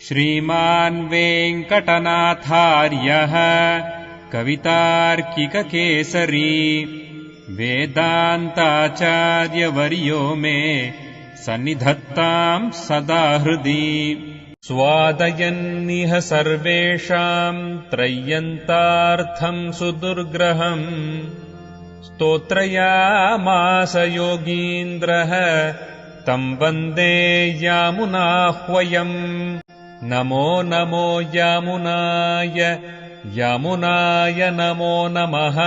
श्रीमान् वेङ्कटनाथार्यः कवितार्किककेसरी वेदान्ताचार्यवर्यो मे सन्निधत्ताम् सदा हृदि स्वादयन्निह सर्वेषाम् त्रय्यन्तार्थम् सुदुर्ग्रहम् स्तोत्रयामास योगीन्द्रः तम् वन्दे यामुनाह्वयम् नमो नमो यामुनाय यामुनाय नमो नमः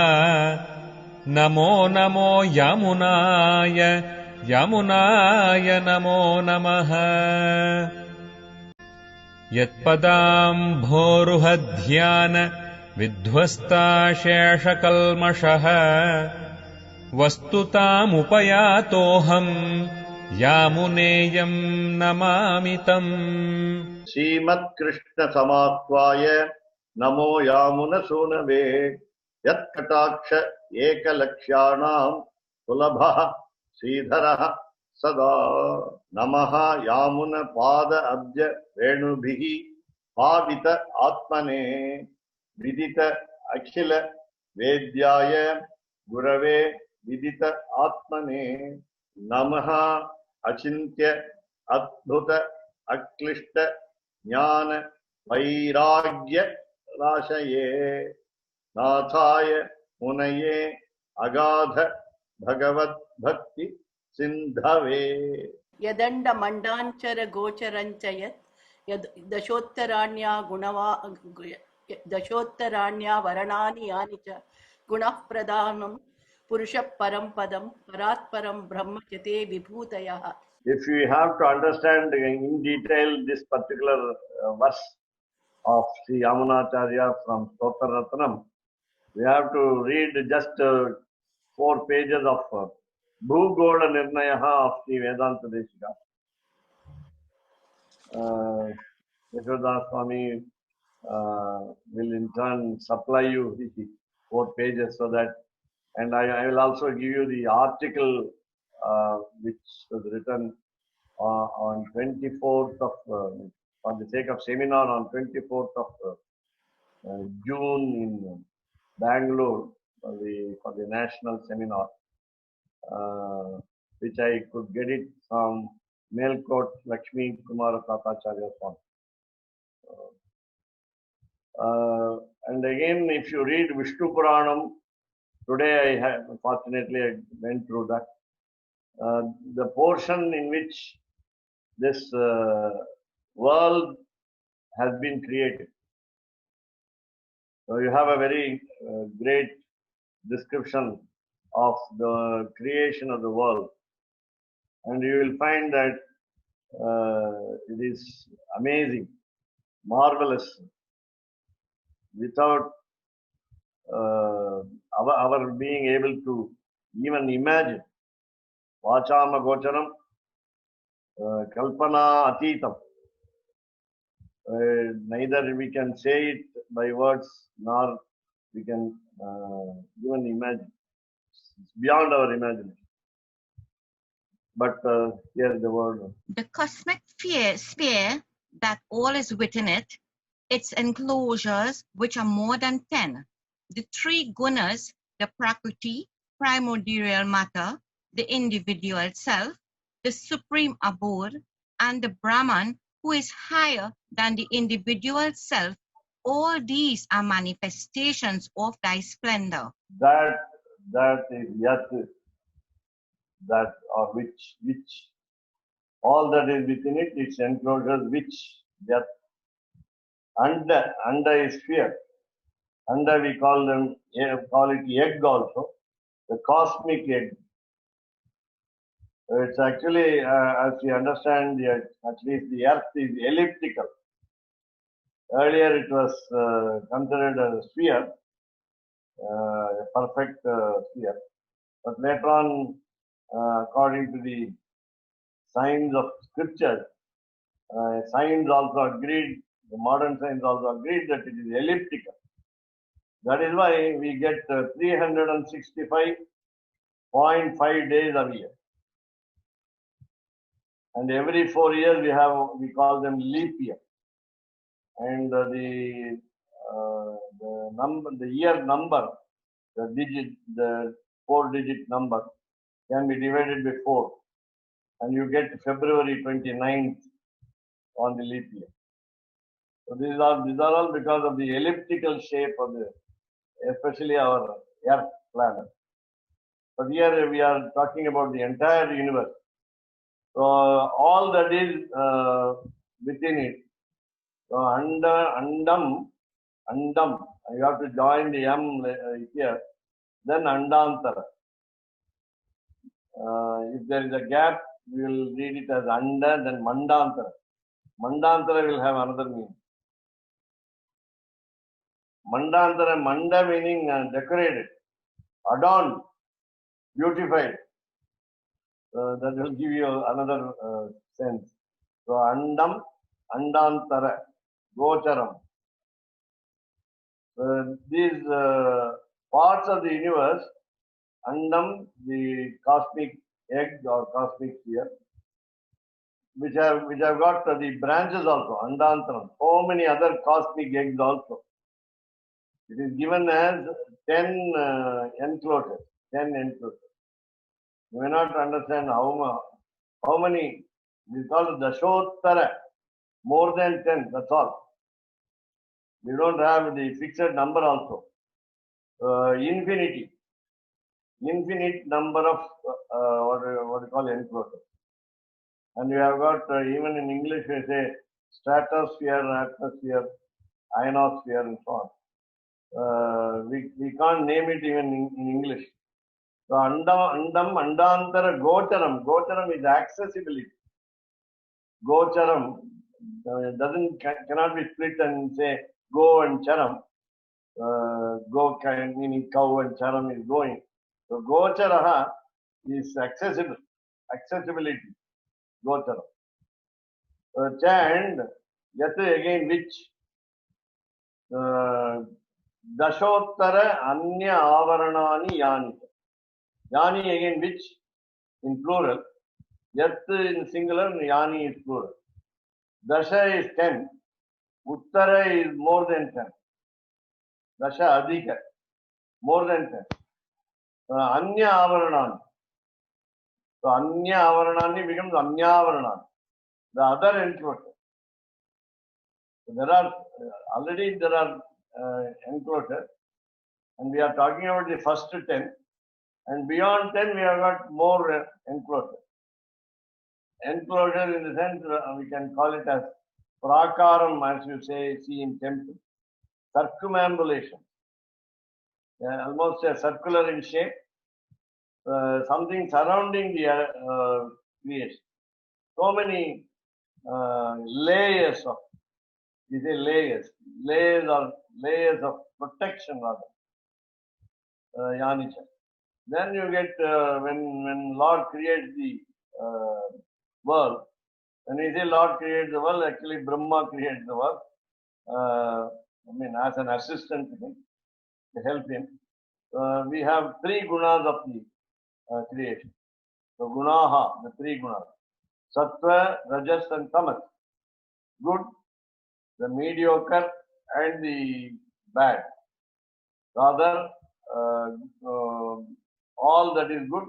नमो नमो यामुनाय यामुनाय नमो नमः यत्पदाम्भोरुहध्यान विध्वस्ताशेषकल्मषः वस्तुतामुपयातोऽहम् यामुनेयम् नमामि तम् श्रीमत्कृष्ण समाह्वाय नमो यामुनसूनवे यत्कटाक्ष एकलक्ष्याणां सुलभः श्रीधरः सदा नमः यामुन पाद अब्ज रेणुभिः पावित आत्मने विदित अखिल वेद्याय गुरवे विदित आत्मने नमः अचिन्त्य अद्भुत अक्लिष्ट ज्ञान वैराग्य राशये नाथाय मुनये अगाध भगवत भक्ति सिंधवे यदंड मंडांचर गोचरंच यद दशोत्तराण्या वरणानि यानि च गुणः प्रधानं पुरुषः परं पदं परात्परं ब्रह्म च ते विभूतयः. If you have to understand in detail this particular verse of Sri Yamunacharya from Stotraratnam, we have to read just 4 pages of Bhugola Nirnayaha of Sri Vedanta Deshika. Yashodas Swami will in turn supply you the 4 pages so that, and I will also give you the article which was written on 24th of, for the sake of seminar on 24th of June in Bangalore for the national seminar, which I could get it from Melkot Lakshmi Kumara Tatacharya Swami. And again, if you read Vishnu Puranam, today fortunately I went through that. The portion in which this world has been created. So you have a very great description of the creation of the world. And you will find that it is amazing, marvelous, without our being able to even imagine. Vachama gocharam, kalpana atitam. Neither we can say it by words nor we can even imagine. It's beyond our imagination. But here is the word. The cosmic sphere that all is within it, its enclosures, which are more than 10, the 3 gunas, the prakriti, primordial matter, the individual self, the supreme abode, and the Brahman, who is higher than the individual self, all these are manifestations of thy splendor. That is Yat, that or which all that is within it, its enclosures, which Yat. Anda is sphere. Anda we call it egg also, the cosmic egg. It's actually, as we understand, at least the earth is elliptical. Earlier it was considered as a sphere, a perfect sphere. But later on, according to the signs of scripture, science also agreed, the modern science also agreed that it is elliptical. That is why we get 365.5 days a year. And every 4 years we call them leap year. and the year number, the 4-digit number can be divided by 4, and you get February 29th on the leap year. So these are all because of the elliptical shape of especially our Earth planet. But here we are talking about the entire universe. So all that is within it. So andam, you have to join the M here. Then andantara. If there is a gap, we will read it as anda, then mandantara. Mandantara will have another meaning. Mandantara, manda meaning decorated, adorned, beautified. That will give you another sense. So andam, andantara, gocharam. These parts of the universe, andam, the cosmic egg or cosmic sphere, which have got the branches also, andantaram. So many other cosmic eggs also. It is given as 10 enclosures. 10 enclosures. You may not understand how many. We call it dashottara, more than 10. That's all. We don't have the fixed number also. Infinite number of what you call enclosures. And we have got even in English we say stratosphere, atmosphere, ionosphere, and so on. We can't name it even in English. So andam, andantara, gocharam. Gocharam is accessibility. Gocharam cannot be split and say go and charam. Go meaning cow and charam is going. So gocharaha is accessible, accessibility. Gocharam. And yat again which dashottara anya avaranani yani. Yani again which in plural. Yat in singular, yani is plural. Dasha is 10. Uttara is more than 10. Dasha adhika, more than 10. Anya avaranani. So anya avaranani becomes anya avaranani. The other enclosure. So there are already enclosures, and we are talking about the first 10, and beyond 10 we have got more enclosures. Enclosure in the sense we can call it as prakaram, as you see in temple, circumambulation, almost a circular in shape, something surrounding the creation. So many layers of, we say layers of protection rather. Yanisha. Then you get when Lord creates the world. When we say Lord creates the world, actually Brahma creates the world. As an assistant to help him. We have 3 gunas of the creation. So gunaha, the 3 gunas. Sattva, Rajas and Tamas. Good, the mediocre and the bad. Rather, all that is good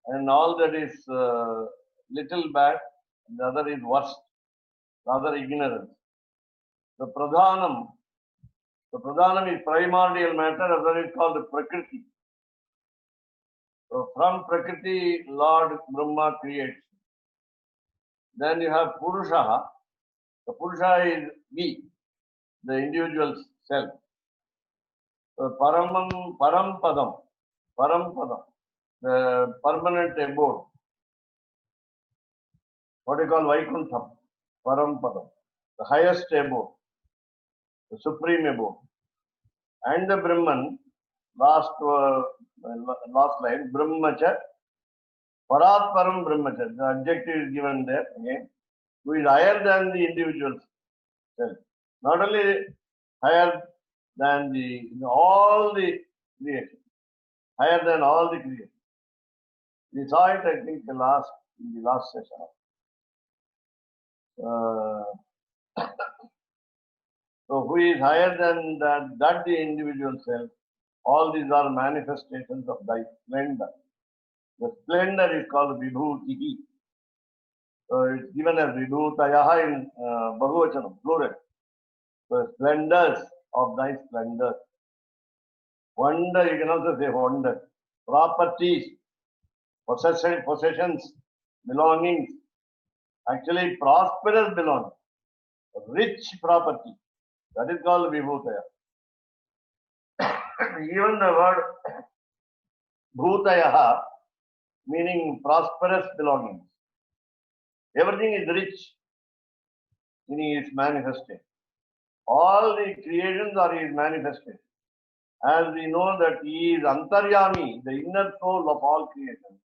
and all that is little bad, the other is worst, rather ignorance. The pradhanam is primordial matter, other is called the prakriti. So from prakriti, Lord Brahma creates. Then you have purusha. The purusha is we, the individual self. So parampadam, the permanent abode. What you call Vaikuntham, Parampadam, the highest abode, the supreme abode. And the Brahman, last line, Brahmacha, Paratparam Brahmacha, the adjective is given there again, who is higher than the individual self. Not only higher than all the creation, higher than all the creation. We saw it, I think, in the last session. So who is higher than that the individual self? All these are manifestations of thy splendor. The splendor is called Vibhuti. So it's given as Vibhutayaha in Bahuvachanam, plural. So splendors of thy splendor. Wonder, you can also say wonder. Properties, possessions, belongings. Actually, prosperous belongings. Rich property. That is called Vibhutaya. Even the word Bhutayaha, meaning prosperous belongings. Everything is rich, meaning it's manifested. All the creations are his manifested. As we know that he is Antaryami, the inner soul of all creation.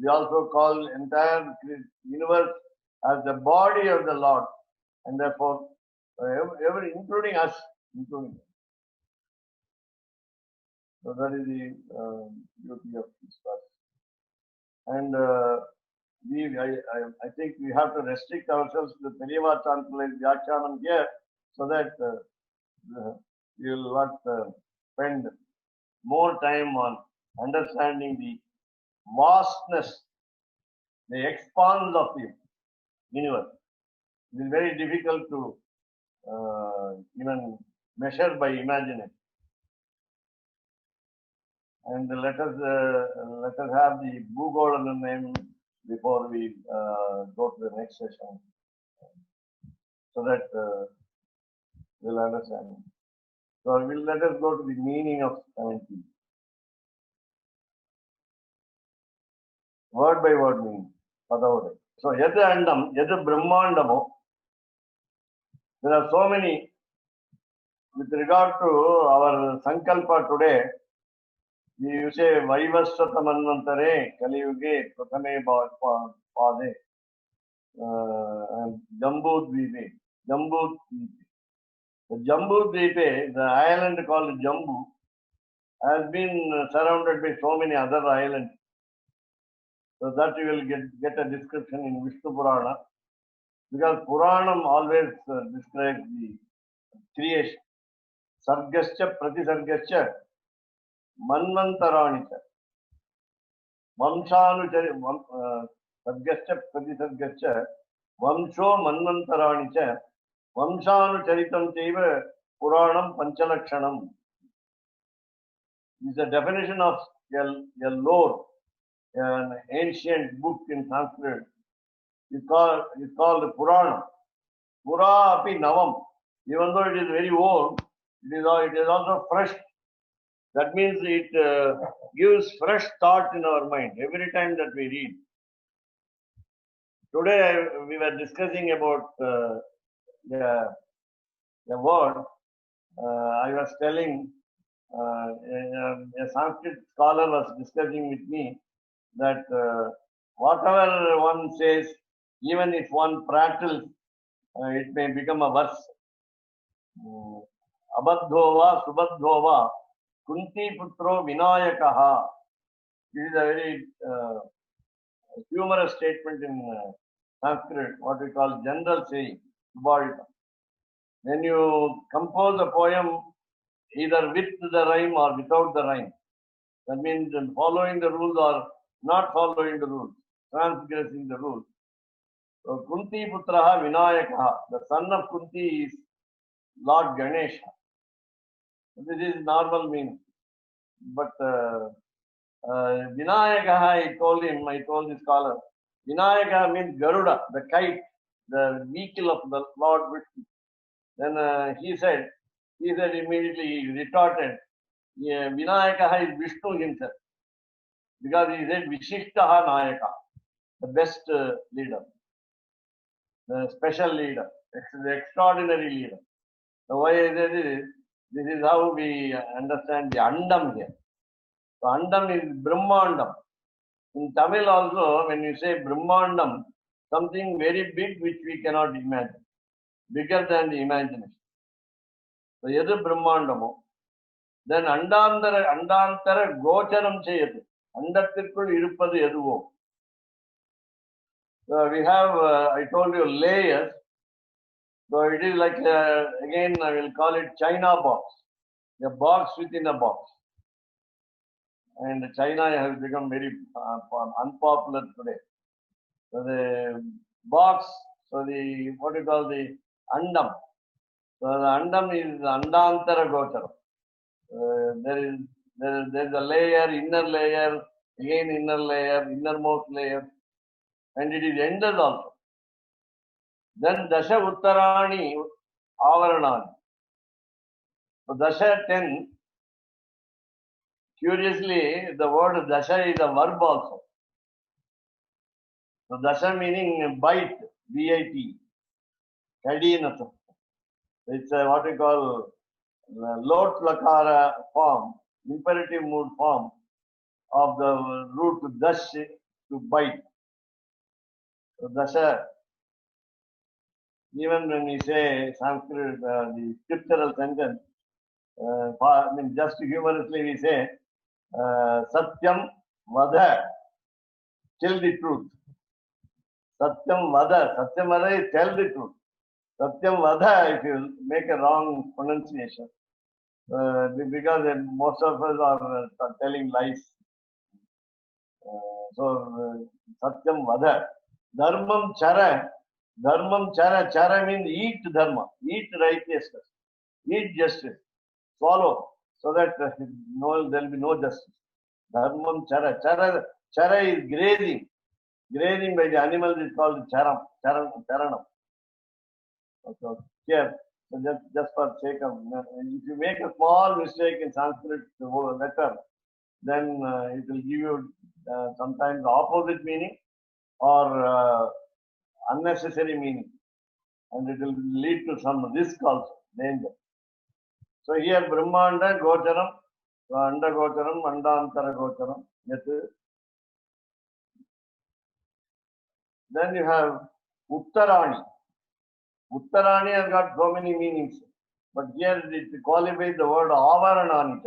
We also call entire universe as the body of the Lord, and therefore, including us, including us. So that is the beauty of this verse. And I think we have to restrict ourselves to the Periyava translated Vyakhyanam here, so that we will not spend more time on understanding the vastness, the expanse of the universe. It is very difficult to even measure by imagining. And let us have the Bhugolan name before we go to the next session, so that we'll understand. So let us go to the meaning of 17. Word by word meaning. So Yad Andam, Yad Brahmandamo. There are so many. With regard to our Sankalpa today, we say Vaivasvata Manvantare, Kali Yuge, Prathame Pade, and Jambudvipe. The Jambudvipe, the island called Jambu, has been surrounded by so many other islands. So that you will get a description in Vishnu Purana, because Puranam always describes the creation. Sargascha Pratisargascha Manvantaranicha Vamshanuchari Sargascha Pratisargascha Vamsho Manvantaranicha Vamshanucharitam Chaiva Puranam Panchalakshanam. This is a definition of a lore, an ancient book in Sanskrit. It's called Purana. Pura api navam. Even though it is very old, it is also fresh. That means it gives fresh thought in our mind every time that we read. Today we were discussing about the word. I was telling a Sanskrit scholar was discussing with me that whatever one says, even if one prattles, it may become a verse. Abadhova Subadhova Kunti Putro Vinayakaha. This is a very humorous statement in Sanskrit, what we call general saying, Subhadita. When you compose a poem either with the rhyme or without the rhyme, that means following the rules or not following the rules, transgressing the rules. So Kunti Putraha Vinayakaha, the son of Kunti is Lord Ganesha. This is normal meaning. But Vinayakaha, I told the scholar, Vinayaka means Garuda, the kite, the vehicle of the Lord Vishnu. Then he said immediately, he retorted, Vinayaka is Vishnu himself. Because he said Vishishtaha Nayaka, the best leader, the special leader, the extraordinary leader. So why I said this is how we understand the Andam here. So Andam is Brahmandam. In Tamil also, when you say Brahmandam, something very big which we cannot imagine, bigger than the imagination. So Yadu Brahmandamo. Then Andantara Gocharam Chayatu. Andathirkul irupadu eduvo. So we have, I told you, layers. So it is like, again, I will call it China box, a box within a box. And China has become very unpopular today. So the box, so the, what you call the andam. So the andam is andantara gochara. There is a layer, inner layer, again inner layer, innermost layer, and it is ended also. Then dasha uttarani avaranani. So dasha 10. Curiously, the word dasha is a verb also. So dasha meaning bite, B-I-T, kadinata. It's what we call lot lakara form, imperative mood form of the root dash, to bite. So dasha, even when we say Sanskrit, the scriptural sentence, I mean, just humorously we say, Satyam Vada, tell the truth. Satyam Vada, Satyam Vada is tell the truth. Satyam Vada, if you make a wrong pronunciation, because most of us are telling lies. Satyam Vada. Dharmam Chara. Dharmam Chara. Chara means eat dharma, eat righteousness, eat justice, swallow, so that there will be no justice. Dharmam Chara. Chara is grazing. Grazing by the animals is called charanam. So here, so just for sake of, if you make a small mistake in Sanskrit letter, then it will give you sometimes the opposite meaning or unnecessary meaning, and it will lead to some risk also, danger. So here Brahmanda Gocharam, Anda Gocharam, Andantara Gocharam. Then you have Uttarani. Uttarani has got so many meanings, but here it qualifies the word Avaranani.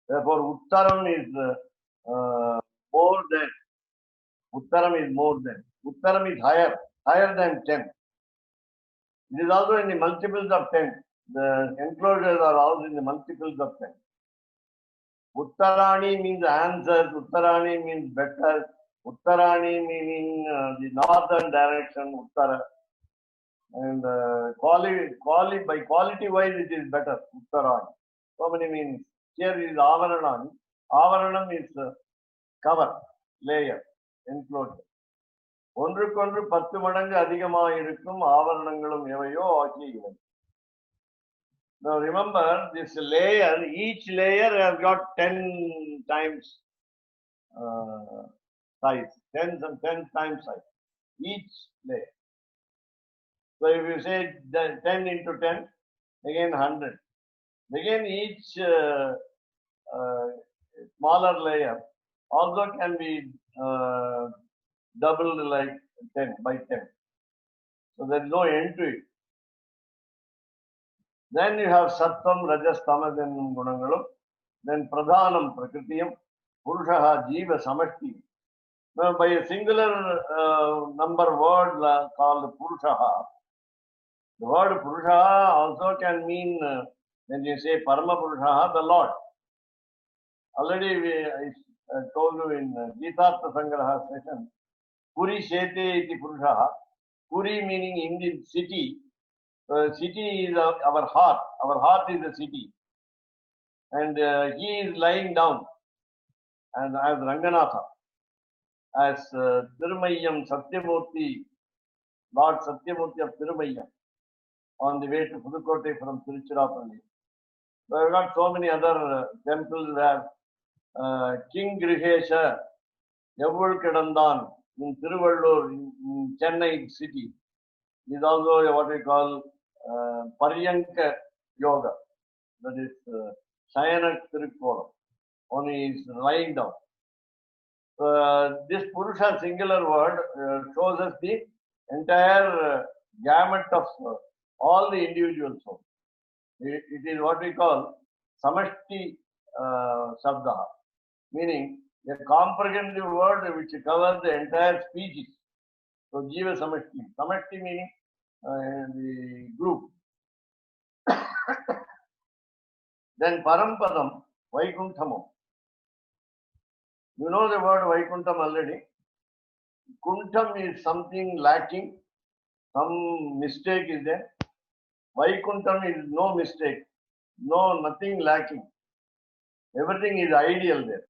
Therefore, Uttaram is more than. Uttaram is more than. Uttaram is higher than 10. It is also in the multiples of 10. The enclosures are also in the multiples of 10. Uttarani means answers, Uttarani means better, Uttarani meaning the northern direction, Uttara. And by quality wise it is better, Uttarani. So many meanings. Here is Avaranani. Avaranam is cover, layer, enclosure. ஒன்றுக்கொன்று 10 மடங்கு அதிகமாக இருக்கும் ஆவரணங்களும் எவையோ ஆகிய இவை. Now remember, this layer, each layer has got 10 times size, 10 times size, each layer. So if you say 10 into 10, again 100. Again each smaller layer also can be doubled like 10 by 10. So there is no end to it. Then you have Sattvam, Rajas, Tamas and Gunangalum. Then Pradhanam, Prakritiyam, Purushaha, Jiva, Samashti. Now by a singular number word called Purushaha, the word Purushaha also can mean, when you say Parama Purushaha, the Lord. Already I told you in Geetartha Sangraha session, Puri Shete iti Purushaha. Puri meaning Indian city. City is our heart. Our heart is the city. And he is lying down and as Ranganatha, as Thirumayyam Satyamurti, Lord Satyamurti of Thirumayyam, on the way to Pudukkottai from Tiruchirappalli. So I've got so many other temples where King Grihesha, Yavul Kedandan, in Tiruvallur, in Chennai city, is also what we call Paryanka Yoga. That is Shayana Tirukkolam. Only is lying down. This Purusha singular word shows us the entire gamut of all the individual souls. It is what we call Samashti Sabda, meaning a comprehensive word which covers the entire species. So Jiva Samashti. Samashti meaning the group. Then Parampadam, Vaikunthamam. You know the word Vaikuntham already. Kuntam is something lacking, some mistake is there. Vaikuntham is no mistake, nothing lacking. Everything is ideal there.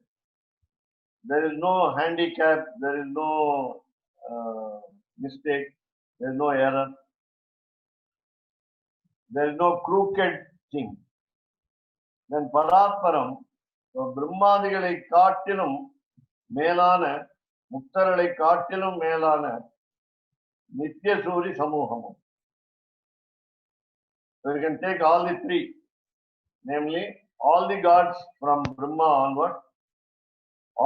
There is no handicap, there is no mistake, there is no error, there is no crooked thing. Then Paratparam, Brahmadigalai காட்டிலும் மேலான முக்தர்களை காட்டிலும் மேலான நித்தியசூரி சமூகமும். So you can take all the three, namely all the gods from Brahma onward,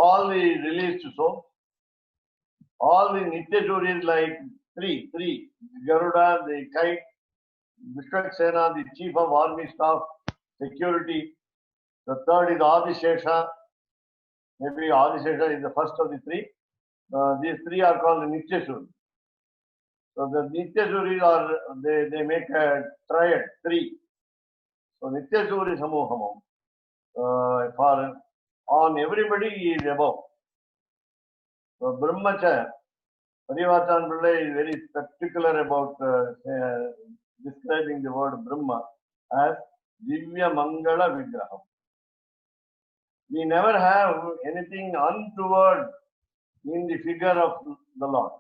all the released souls, all the Nityasuris like three, Garuda, the kite, Vishwaksena, the chief of army staff, security. The third is Adishesha. Maybe Adishesha is the first of the three. These three are called the Nityasuris. So the Nityasuris are, they make a triad, three. So Nityasuri Samohamam. For on everybody is above. So Brahmacha, Parivatan Pillai is very particular about describing the word Brahma as Divya Mangala Vigraham. We never have anything untoward in the figure of the Lord.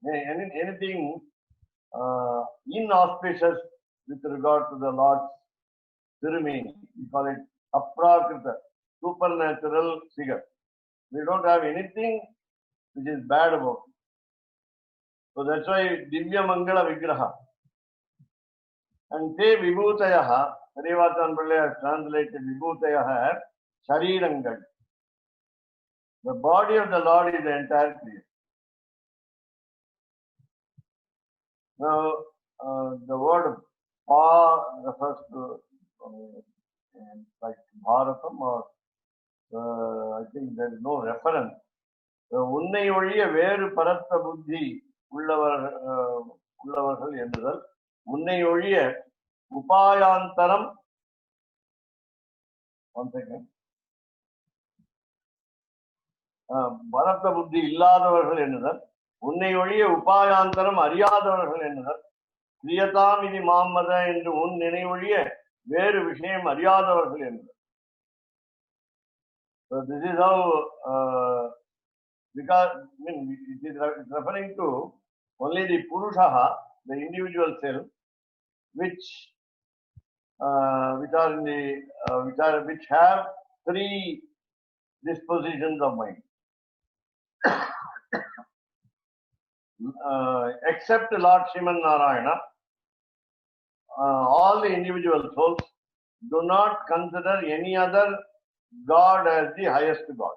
Anything inauspicious with regard to the Lord's ceremony. We call it Aprakrita, supernatural figure. We don't have anything which is bad about it. So that's why Divya Mangala Vigraha. And Te Vibhutayaha, Parivatan Pillai has translated Vibhutayaha as Sharirangal. The body of the Lord is the entire creation. Now, the word Pa refers to like Bharatam, or I think there is no reference. உன்னை ஒழிய வேறு பரத்த புத்தி உள்ளவர்கள் என்றுதல், உன்னை ஒழிய உபாயாந்தரம், பரத்த புத்தி இல்லாதவர்கள் என்றுதல், உன்னை ஒழிய உபாயாந்தரம் அறியாதவர்கள் என்றுதல், கிரியதாம் இனி மாமத என்று உன் நினைவொழிய வேறு விஷயம் அறியாதவர்கள் என்றுதல். So this is how, because it is referring to only the Purushaha, the individual self, which are in the which have three dispositions of mind. Except Lord Sriman Narayana, all the individual souls do not consider any other God as the highest God.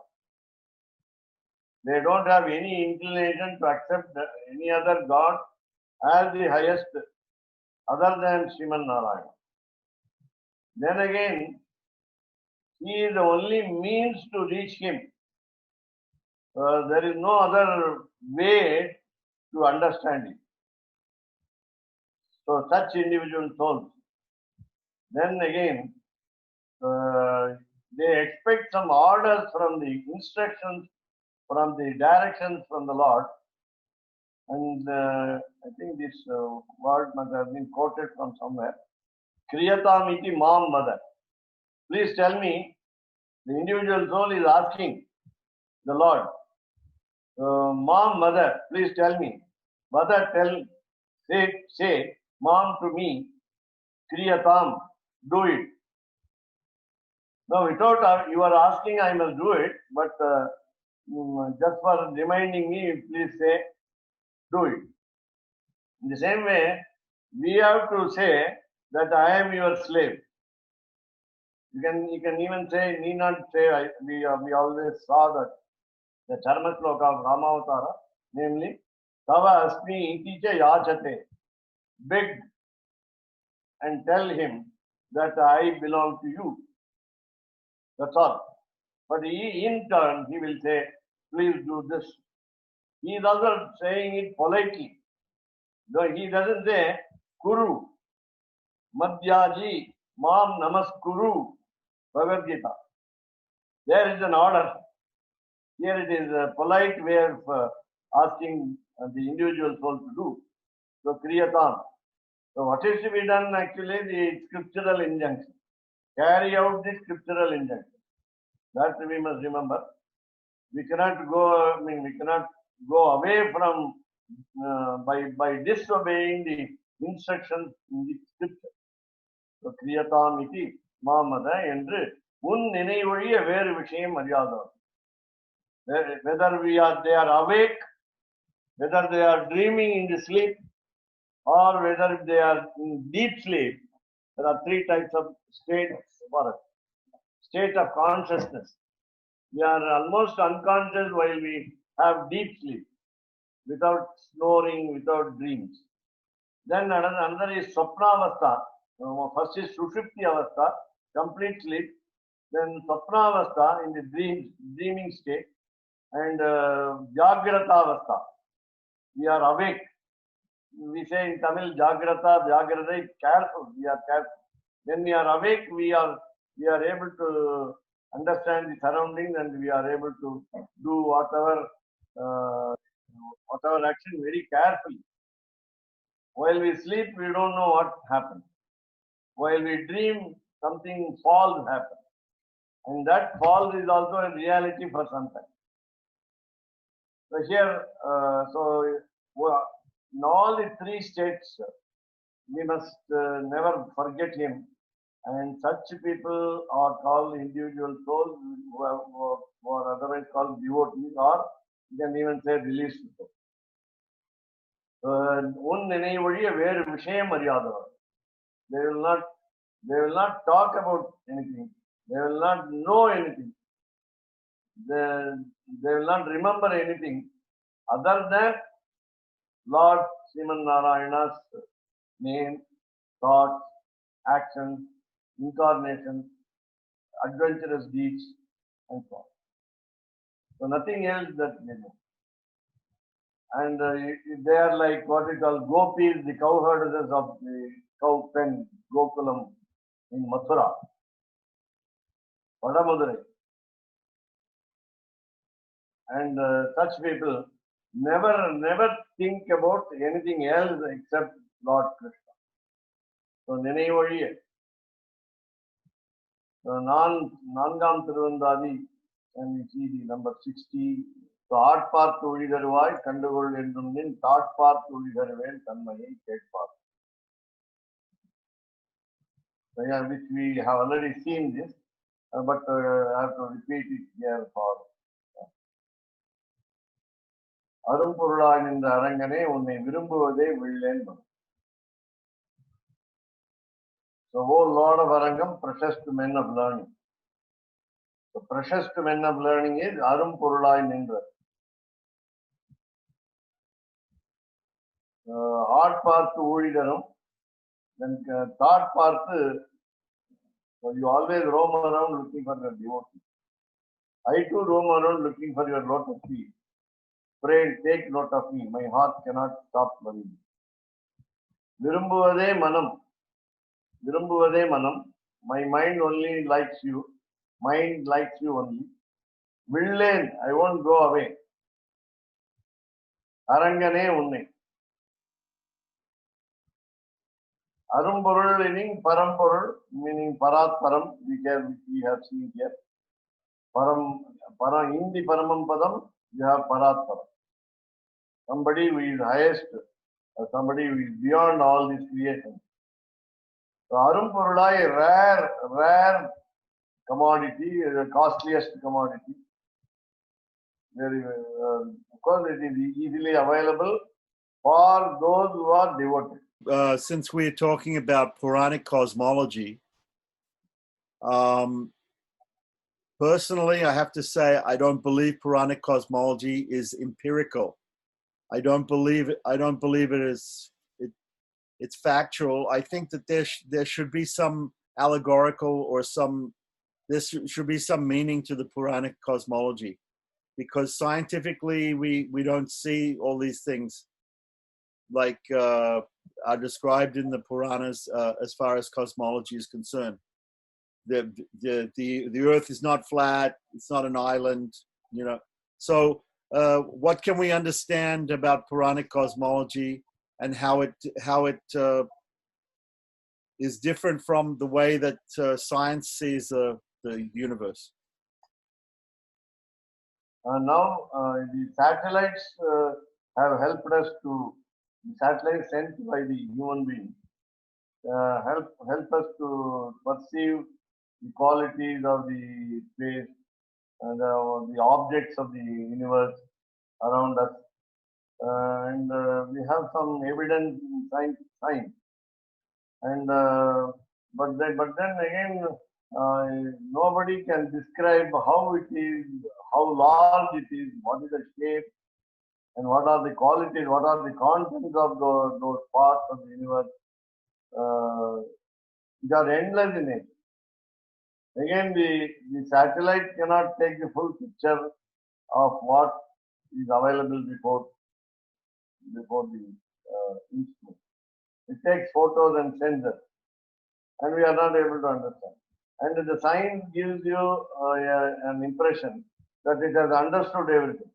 They don't have any inclination to accept any other God as the highest other than Sriman Narayana. Then again, he is the only means to reach him. There is no other way to understand him. So such individual souls, then again, they expect some orders from the instructions, from the directions from the Lord. And I think this word must have been quoted from somewhere. Kriyatam iti mam mother. Please tell me, the individual soul is asking the Lord, Mom, mother, please tell me. Mother, say, Mom to me, Kriyatam, do it. Now, without you are asking, I must do it, but just for reminding me, please say, do it. In the same way, we have to say that I am your slave. You can even say, need not say, we always saw that the Charma Sloka of Ramavatara, namely, Tava Asmi Iti Cha Yachate, beg and tell him that I belong to you. That's all. But in turn, he will say, please do this. He is also saying it politely. No, he doesn't say Kuru, Madhyaji, Mam Namaskuru, Bhagavad Gita. There is an order. Here it is a polite way of asking the individual soul to do. So, Kriyatam. So, what is to be done actually? The scriptural injunction. Carry out the scriptural injunction. That we must remember. We cannot go, we cannot go away from by disobeying the instructions in the scripture. So, Kriyatam iti Mamada என்று உன் நினைவொழிய வேறு விஷயம் அறியாதவர். Whether they are awake, whether they are dreaming in the sleep, or whether they are in deep sleep, there are three types of states for us. State of consciousness. We are almost unconscious while we have deep sleep, without snoring, without dreams. Then another is Swapnavastha. First is Sushupti Avastha, complete sleep. Then Swapnavastha in the dreaming state. And Jagrata Avastha. We are awake. We say in Tamil, Jagrata, Jagrata, careful. We are careful. When we are awake, we are able to understand the surroundings and we are able to do whatever action very carefully. While we sleep, we don't know what happened. While we dream, something false happens. And that false is also a reality for some time. So here, in all the three states, we must never forget him. And such people are called individual souls who are otherwise called devotees, or you can even say released souls. உன் நினைவொழிய வேறு விஷயம் அறியாதவர். They will not talk about anything. They will not know anything. They will not remember anything other than Lord Sriman Narayana's name, thoughts, actions, incarnations, adventurous deeds, and so on. So nothing else that they know. And they are like what we call gopis, the cowherders of the cow pen, Gokulam in Mathura, Vadamudurai. And such people never think about anything else except Lord Krishna. So நினைவொழிய. நான்காம் Thiruvandhadhi, and we see the number 60. So ஆட்பார்த்து ஒழிதருவாய் கண்டுகொள் என்றும் நின் தாட்பார்த்து ஒழிதருவேன் தன்மையை கேட்பார். So yeah, which we have already seen this, but I have to repeat it here for. அரும்பொருளாய் நின்ற அரங்கனே உன்னை விரும்புவதே வில்லேன். So, O Lord of Arangam, precious to men of learning. The precious to men of learning is அரும்பொருளாய் நின்ற. ஆட்பார்த்து ஊழிதரும், then thought பார்த்து, so you always roam around looking for your devotee. I too roam around looking for your lotus feet. Pray, take note of me. My heart cannot stop worrying. விரும்புவதே மனம். விரும்புவதே மனம். My mind only likes you. Mind likes you only. வில்லேன், I won't go away. அரங்கனே உன்னை. அரும்பொருள் meaning பரம்பொருள், meaning paratparam, we have seen here. Param, in the paramam padam, you have paratparam. Somebody who is highest, somebody who is beyond all this creation. So arumpurulai, rare commodity, the costliest commodity. Very, of course, it is easily available for those who are devoted. Since we're talking about Puranic cosmology, personally, I have to say I don't believe Puranic cosmology is empirical. I don't believe it is. It's factual. I think that there should be some allegorical or there should be some meaning to the Puranic cosmology, because scientifically we don't see all these things. are described in the Puranas as far as cosmology is concerned. The Earth is not flat; it's not an island, you know. So, what can we understand about Puranic cosmology and how it is different from the way that science sees the universe? Now, the satellites have helped us to, the satellites sent by the human being help us to perceive the qualities of the space and the objects of the universe around us. And we have some evidence in science. And but then again, nobody can describe how it is, how large it is, what is the shape, and what are the qualities, what are the contents of those parts of the universe. They are endless in it. Again, the satellite cannot take the full picture of what is available before the instrument. It takes photos and sends us, and we are not able to understand. And the science gives you an impression that it has understood everything,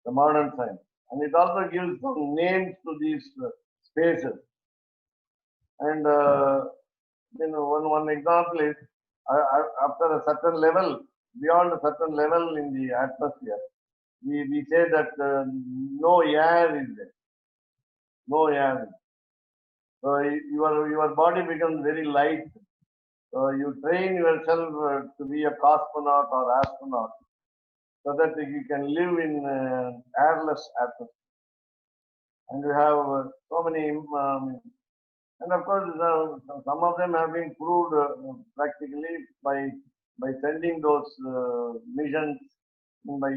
the modern science. And it also gives some names to these spaces. And one example is after a certain level, beyond a certain level in the atmosphere, we say that no air is there. No air. So your body becomes very light. So you train yourself to be a cosmonaut or astronaut, so that you can live in airless atmosphere. And you have so many, and of course, some of them have been proved practically by sending those missions, by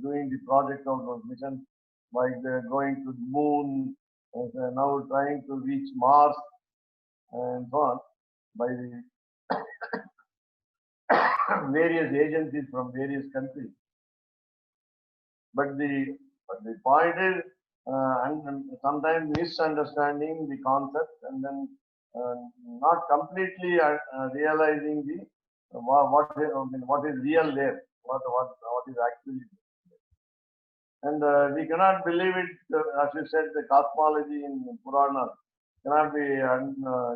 doing the project of those missions, by going to the moon, and now trying to reach Mars, and so on, by the various agencies from various countries. But the point is, and sometimes misunderstanding the concept, and then not completely realizing what is real there, what is actually there. And we cannot believe it, as you said, the cosmology in Purana cannot be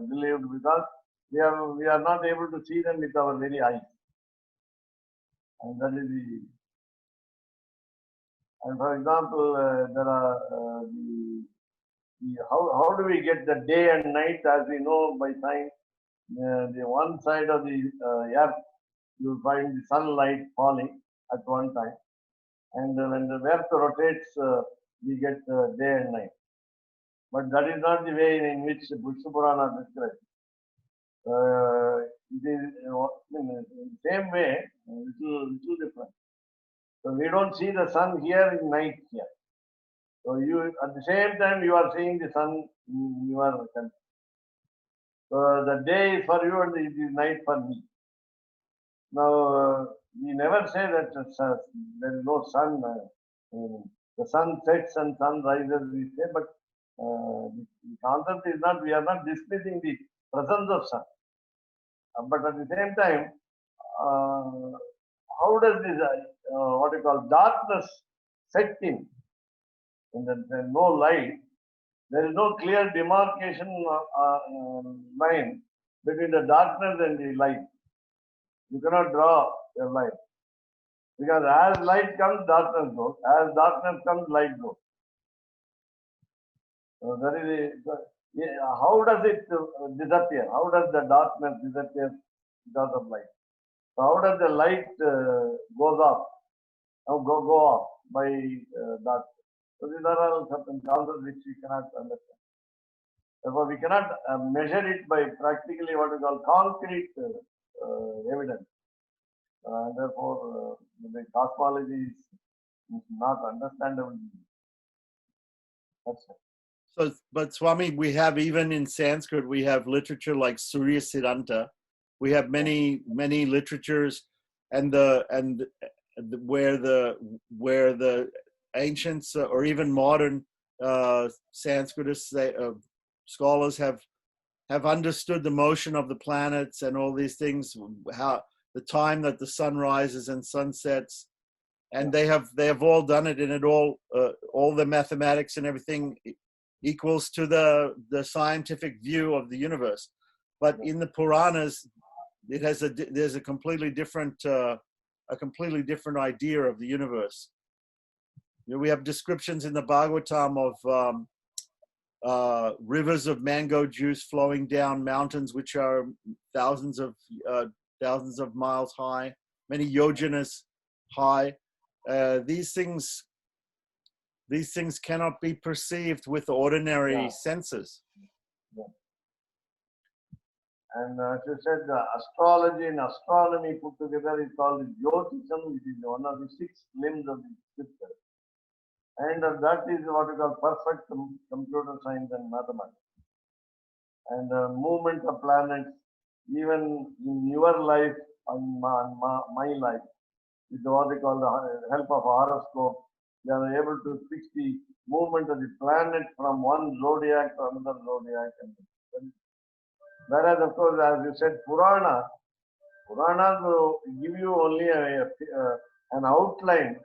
believed because we are not able to see them with our very eyes. And that is and for example, there are how do we get the day and night? As we know by science, the one side of the earth, you find the sunlight falling at one time, and when the earth rotates, we get day and night. But that is not the way in which Vishnu Purana describes. It is in the same way, little different. So we don't see the sun here in night here. So you at the same time you are seeing the sun in your country. So the day is for you and it is night for me. Now we never say that there is no sun. The sun sets and sun rises. We say, but the concept is not. We are not dismissing the presence of sun. But at the same time, how does this what you call darkness set in? When there is no light, there is no clear demarcation line between the darkness and the light. You cannot draw a line. Because as light comes, darkness goes. As darkness comes, light goes. So how does it disappear? How does the darkness disappear because of light? So how does the light goes off? Go off by darkness? So these are all certain concepts which we cannot understand. Therefore, we cannot measure it by practically what we call concrete evidence. And therefore, the cosmology is not understandable. That's it. So, but Swami, we have, even in Sanskrit, we have literature like Surya Siddhanta. We have many literatures, and where the ancients or even modern Sanskritists, scholars have understood the motion of the planets and all these things, how the time that the sun rises and sun sets, and they have all done it, and it all the mathematics and everything equals to the scientific view of the universe. But in the Puranas, there's a completely different idea of the universe. We have descriptions in the Bhagavatam of rivers of mango juice flowing down mountains which are thousands of miles high, many yojanas high. These things cannot be perceived with ordinary senses. Yeah. And as you said, the astrology and astronomy put together is called Jyotism, which is one of the 6 limbs of the scripture. And that is what we call perfect computer science and mathematics. And movement of planets, even in your life, and my life, with what they call the help of horoscope, they are able to fix the movement of the planet from one zodiac to another zodiac. Whereas, of course, as you said, Puranas will give you only an outline,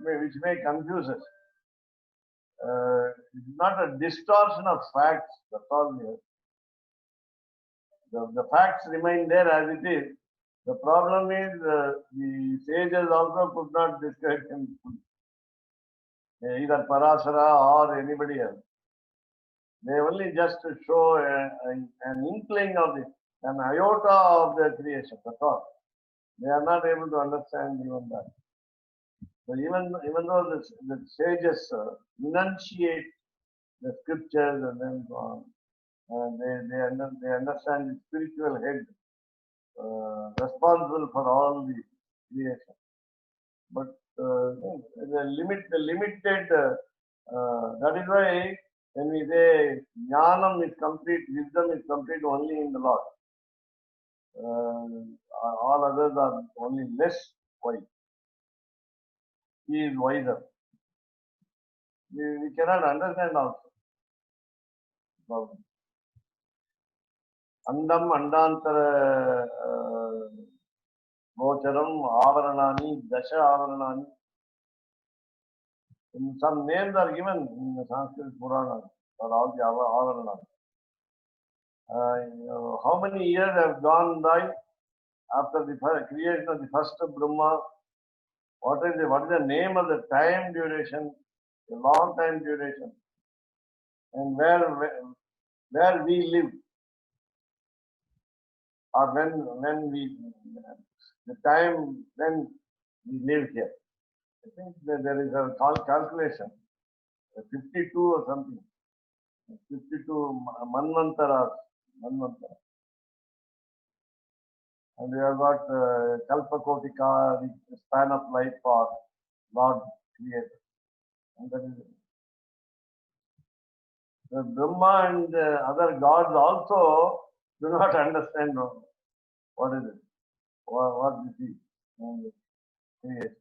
which may confuse us. It's not a distortion of facts. That's all here. The facts remain there as it is. The problem is the sages also could not describe him, either Parasara or anybody else. They only just show an inkling of an iota of the creation. That's all. They are not able to understand even that. So even though the sages enunciate the scriptures and then so on, they understand the spiritual head responsible for all the creation. But the limited, that is why when we say jnanam is complete, wisdom is complete only in the Lord. All others are only less wise. He is wiser. We cannot understand also. Andam andantara gocharam avaranani, dasha avaranani. Some names are given in the Sanskrit Purana for all the avaranas. How many years have gone by after the creation of the first Brahma? What is the name of the time duration? A long time duration. And where we live, or when the time when we live here. I think that there is a calculation, 52 or something, 52 manvantara. And we have got Kalpakotika, the span of life for Lord Creator. And that is the Brahma and other gods also do not understand what is it, what this is, and create.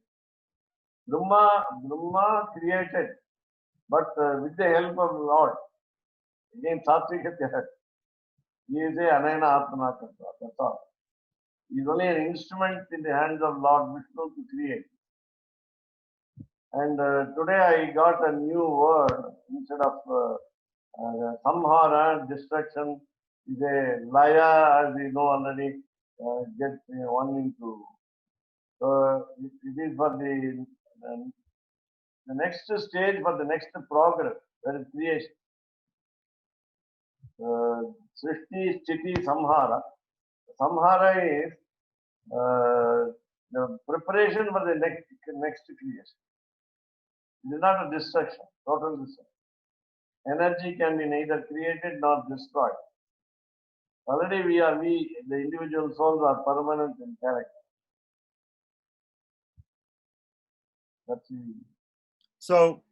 Brahma created, but with the help of Lord. Again, Satvika Tyahar. He is a Anayana Atmana Karta. That's all. He is only an instrument in the hands of Lord Vishnu to create. And today I got a new word instead of samhara, destruction, is a laya, as we know already, gets one into. So it is for the next stage, for the next progress, that is creation. Srishti, Sthiti, Samhara. Samhara is the preparation for the next creation. It is not a destruction, total destruction. Energy can be neither created nor destroyed. Already the individual souls are permanent in character. That's easy. So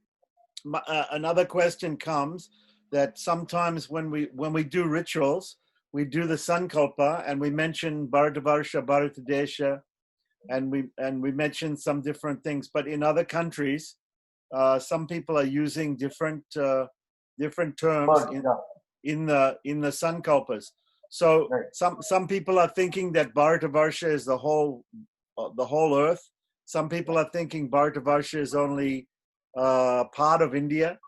another question comes that sometimes when we do rituals, we do the Sankalpa and we mention Bharatavarsha, Bharatadesha, and we mention some different things. But in other countries, some people are using different terms But, yeah, in the sankalpas. So right. some people are thinking that Bharatavarsha is the whole earth. Some people are thinking Bharatavarsha is only part of India.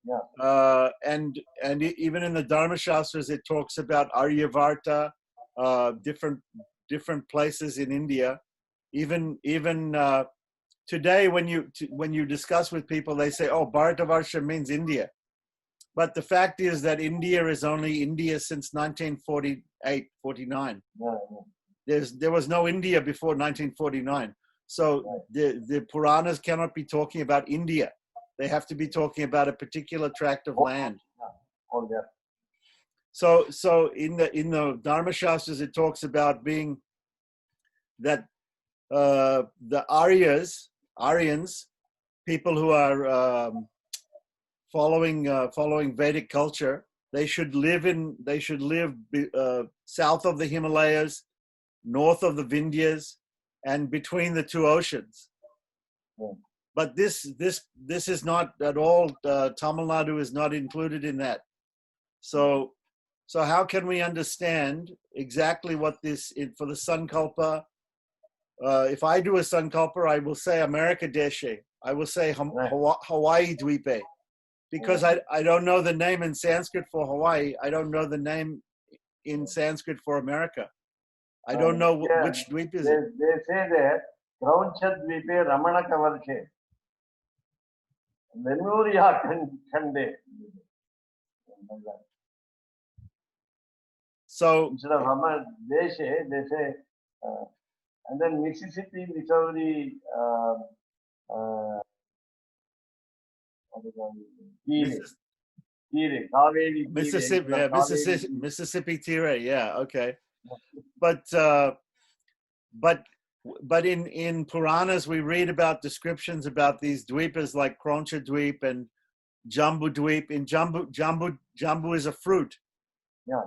Yeah. And even in the Dharma Shastras, it talks about Aryavarta, different places in India. Even today, when you discuss with people, they say, "Oh, Bharatavarsha means India," but the fact is that India is only India since 1948, 49. Yeah, yeah. There was no India before 1949. So Right. the Puranas cannot be talking about India. They have to be talking about a particular tract of land. Oh, yeah. So in the Dharma Shastras, it talks about being that the Aryans, people who are following Vedic culture, they should live south of the Himalayas, north of the Vindhyas, and between the two oceans. Yeah. But this is not at all. Tamil Nadu is not included in that. So how can we understand exactly what this for the Sankalpa? If I do a Sankalpa, I will say America Deshe. I will say Hawaii Dweepe. Because I don't know the name in Sanskrit for Hawaii. I don't know the name in Sanskrit for America. I don't know which dweep is it. They say that Kraunchat Dweepe Ramana Kavarshe. Lemuria Khande. So instead of Rama Deshe, they say, and then Mississippi, Missouri, what is it? Tire, Kaveri, Mississippi, Tire, yeah, Mississippi Tire, yeah, okay. But in Puranas we read about descriptions about these dweepas like Kroncha Dweep and Jambu Dweep. In Jambu is a fruit. Yeah.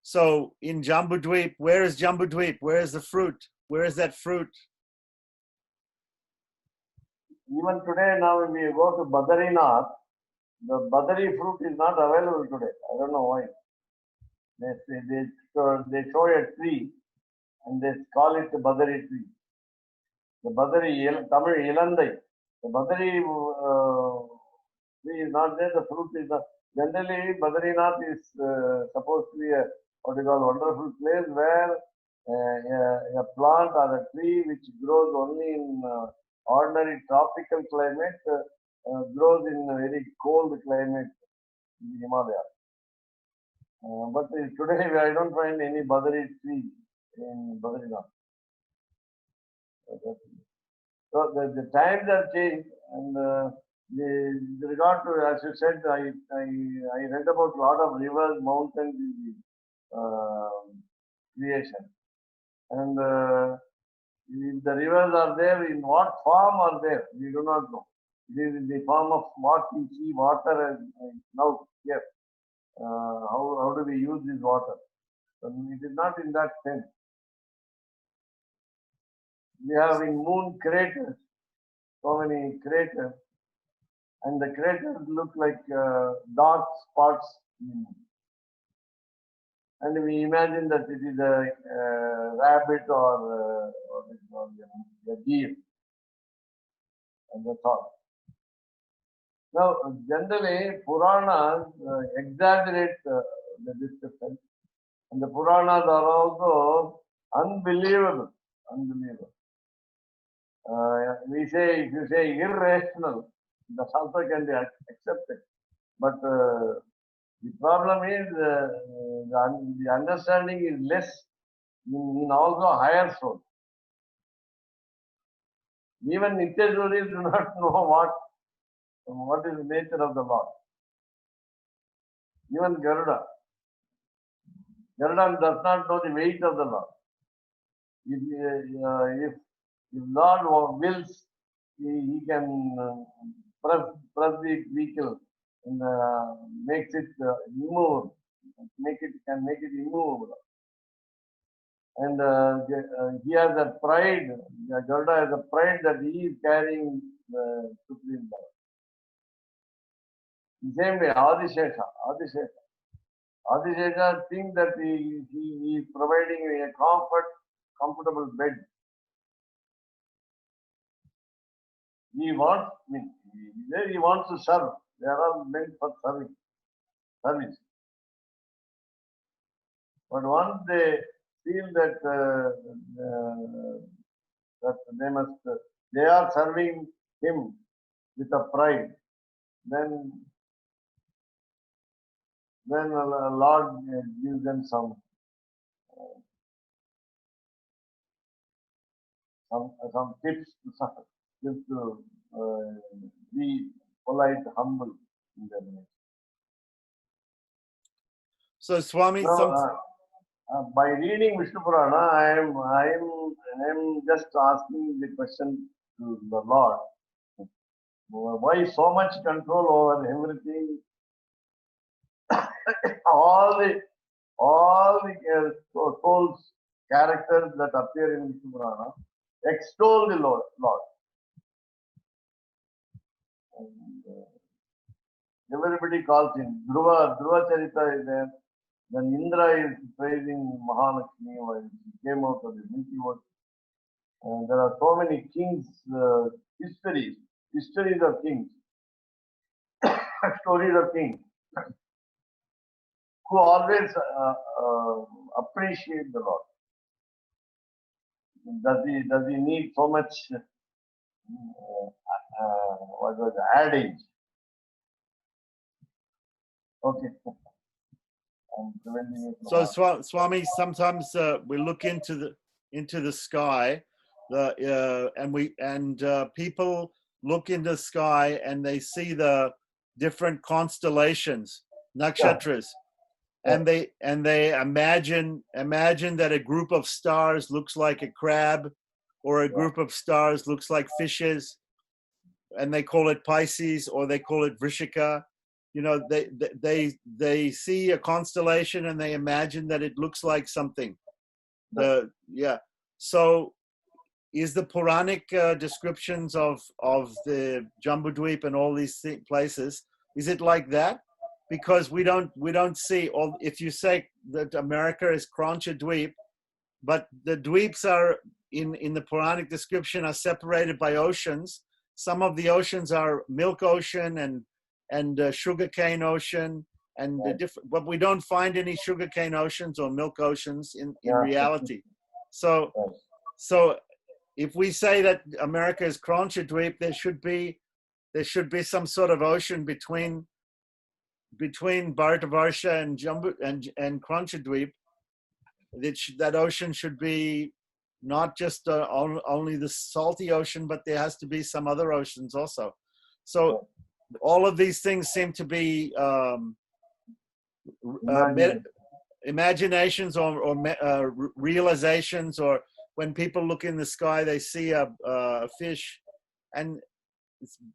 So in Jambu Dweep, where is Jambu Dweep? Where is the fruit? Where is that fruit? Even today, now when we go to Badrinath, the Badri fruit is not available today. I don't know why. They show a tree and they call it the Badri tree. The Badri, Tamil Ilandai. The Badri tree is not there, the fruit is not. Generally, Badrinath is supposed to be a wonderful place where a plant or a tree which grows only in ordinary tropical climate grows in a very cold climate in the Himalayas. But today I don't find any Badri tree in Badrinath. So the times have changed, and the regard to, as you said, I read about a lot of rivers, mountains in the creation, and if the rivers are there, in what form are there? We do not know. It is in the form of what we see, water, and now here. How do we use this water? So it is not in that sense. We have in moon craters, so many craters, and the craters look like dark spots. And we imagine that it is a rabbit or a deer. And that's all. Now, generally, Puranas exaggerate the description, and the Puranas are also unbelievable. Unbelievable. If you say irrational, the also can be accepted. But the problem is the understanding is less in also higher soul. Even Nityajuris do not know what is the nature of the Lord. Even Garuda does not know the weight of the Lord. If Lord wills, he can press the vehicle and makes it immovable. Can make it immovable. And he has a pride. Garuda has a pride that he is carrying the Supreme Lord. Same way, Adishesha thinks that he is providing a comfortable bed. He wants to serve. They are all meant for service. But once they feel that they are serving him with a pride, then the Lord gives them some tips to be polite, humble in their nature. So Swami, So, by reading Vishnu Purana, I am just asking the question to the Lord: why so much control over everything? all the souls characters that appear in Vishnu Purana extol the Lord. And, everybody calls him. Dhruva Charita is there. Then Indra is praising Mahalakshmi while she came out of the Milky Way. And there are so many kings, histories of kings, stories of kings, who always appreciate the Lord. Does he need so much? What was the adage? Okay. So Swami, sometimes we look into the sky, and people look into the sky and they see the different constellations, nakshatras, and they imagine that a group of stars looks like a crab, or a group of stars looks like fishes, and they call it Pisces or they call it Vrishika. You know, they see a constellation and they imagine that it looks like something. So is the Puranic descriptions of the Jambudweep and all these places, is it like that? Because we don't see all. If you say that America is Krancha Dweep, but the dweeps are in the Puranic description are separated by oceans. Some of the oceans are Milk Ocean and Sugarcane Ocean, and different, but we don't find any Sugarcane Oceans or Milk Oceans in reality. So if we say that America is Krancha Dweep, there should be some sort of ocean between Bharatavarsha and Krancha Dweep. That ocean should be not just only the salty ocean, but there has to be some other oceans also. So all of these things seem to be imaginations or realizations, or when people look in the sky, they see a fish, and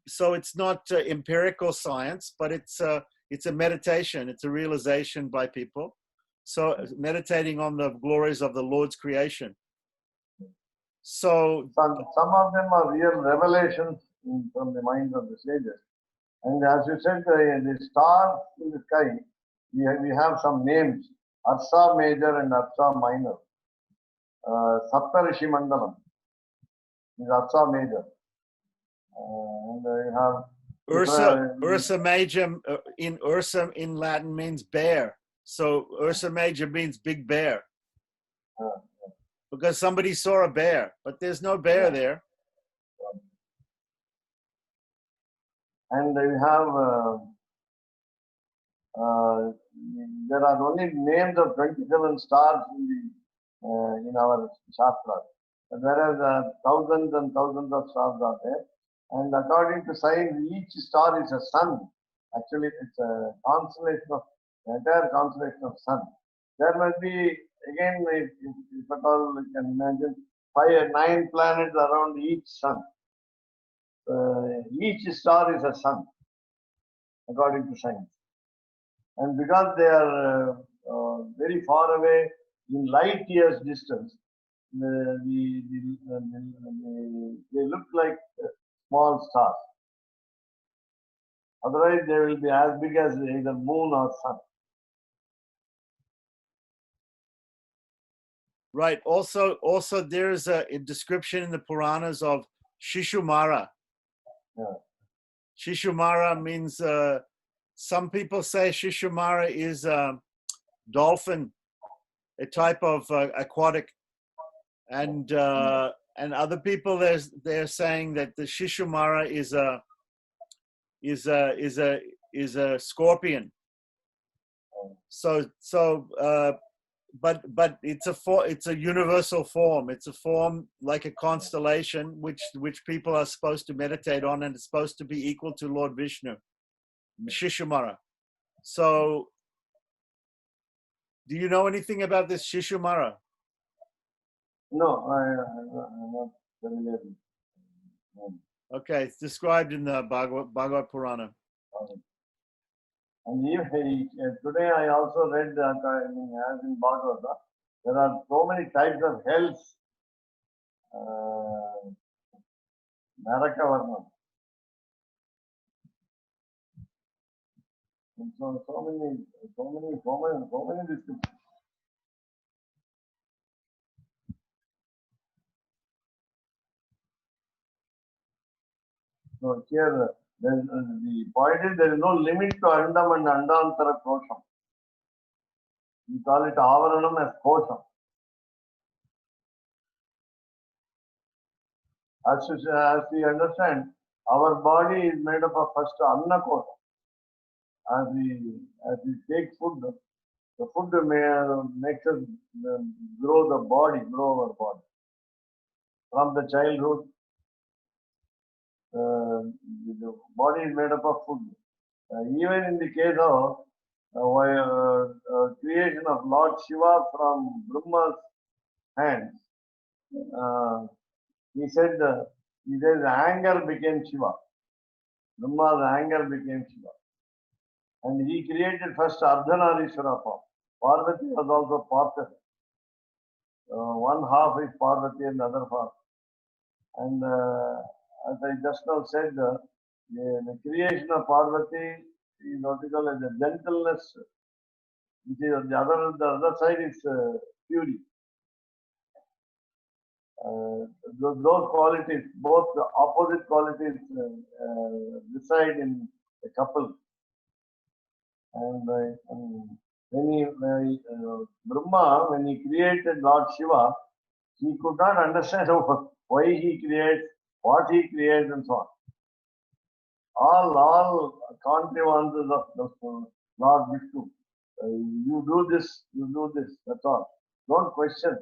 so it's not empirical science, but it's a meditation. It's a realization by people. So meditating on the glories of the Lord's creation. So some of them are real revelations from the minds of the sages. And as you said, the stars in the sky, we have some names: Arsa Major and Arsa Minor. Saptarishi Mandalam is Arsa Major. And you have Ursa Major in Latin means bear. So Ursa Major means big bear. Because somebody saw a bear, but there's no bear there. And you have there are only names of 27 stars in our Shastras, whereas thousands and thousands of stars are there. And according to science, each star is a sun. Actually, it's a constellation of entire constellation of sun. There must be, again, if at all you can imagine, 9 planets around each sun. Each star is a sun, according to science. And because they are very far away in light years distance, they look like small stars. Otherwise, they will be as big as either moon or sun. Right. Also, there is a description in the Puranas of Shishumara. Yeah. Shishumara means, some people say Shishumara is a dolphin, a type of aquatic, and other people they're saying that the Shishumara is a scorpion. But it's a universal form. It's a form like a constellation, which people are supposed to meditate on, and it's supposed to be equal to Lord Vishnu, Shishumara. So, do you know anything about this Shishumara? No, I'm not familiar. Okay, it's described in the Bhagavad Purana. And even today I also read that as in Bhagavata, there are so many types of hells. Narakavarnam. And so many descriptions. So here, the point is there is no limit to Andam and Andantara Kosham. We call it Avaranam as Kosham. As we understand, our body is made up of first Anna Kosham. As we take food, the food makes us grow our body. From the childhood, the body is made up of food. Even in the case of creation of Lord Shiva from Brahma's hands, he said anger became Shiva. Brahma's anger became Shiva. And he created first Ardhanarishwara form. Parvati was also part of it. One half is Parvati and the other half. And as I just now said, the creation of Parvati is what we call as a gentleness, which is the other side is fury. Those qualities, both the opposite qualities, reside in a couple. And Brahma, when he created Lord Shiva, he could not understand why he creates, what he creates, and so on. All contrivances of the Lord Vishnu. You do this, that's all. Don't question.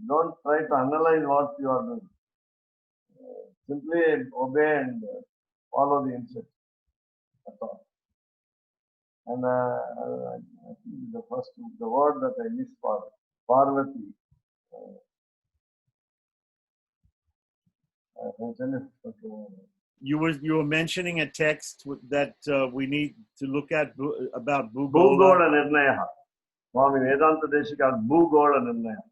Don't try to analyze what you are doing. Simply obey and follow the instructions. That's all. And I think the word that I missed for Parvati. You were mentioning a text that we need to look at about Bhugola. Bhugola Nirnaya. Swami Vedanta Deshika Bhugola Nirnaya.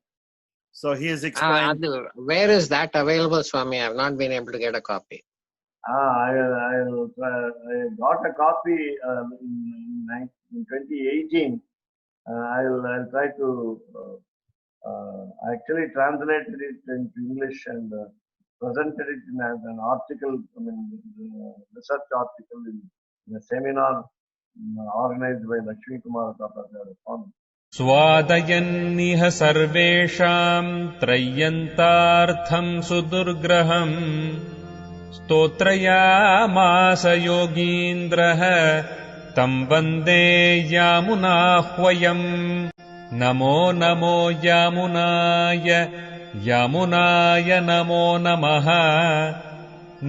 So he has explained. Where is that available, Swami? I have not been able to get a copy. I got a copy in 2018. I'll try to actually translated it into English and presented it as an article, research article in a seminar organized by Lakshmi Kumar Swami. स्वादयन्निह सर्वेषाम् त्रय्यन्तार्थम् सुदुर्ग्रहम् स्तोत्रयामास योगीन्द्रः तम् वन्दे यामुनाह्वयम् नमो नमो यामुनाय यामुनाय नमो नमः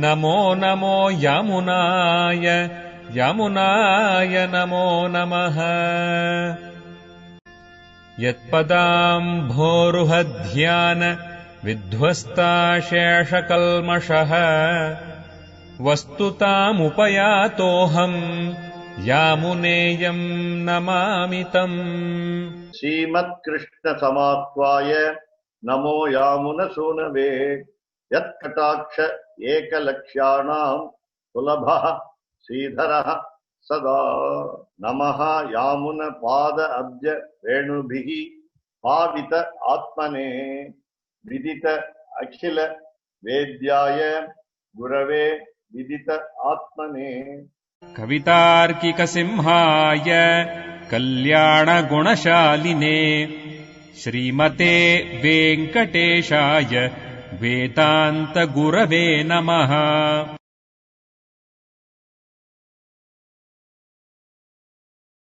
नमो नमो यामुनाय यामुनाय नमो नमः यत्पदाम्भोरुहध्यान विध्वस्ताशेषकल्मषः वस्तुतामुपयातोऽहम् यामुनेयम् नमामि तम् Srimad Krishna Samatvaya Namo Yamuna Sunave Yat Kataksha Eka Lakshanam Sulabha Sridharaha सदा नमः यामुन पाद अब्ज रेणुभिः पावित आत्मने विदित अखिल वेद्याय गुरवे विदित आत्मने कवितार्किकसिंहाय कल्याणगुणशालिने श्रीमते वेङ्कटेशाय वेदान्तगुरवे नमः।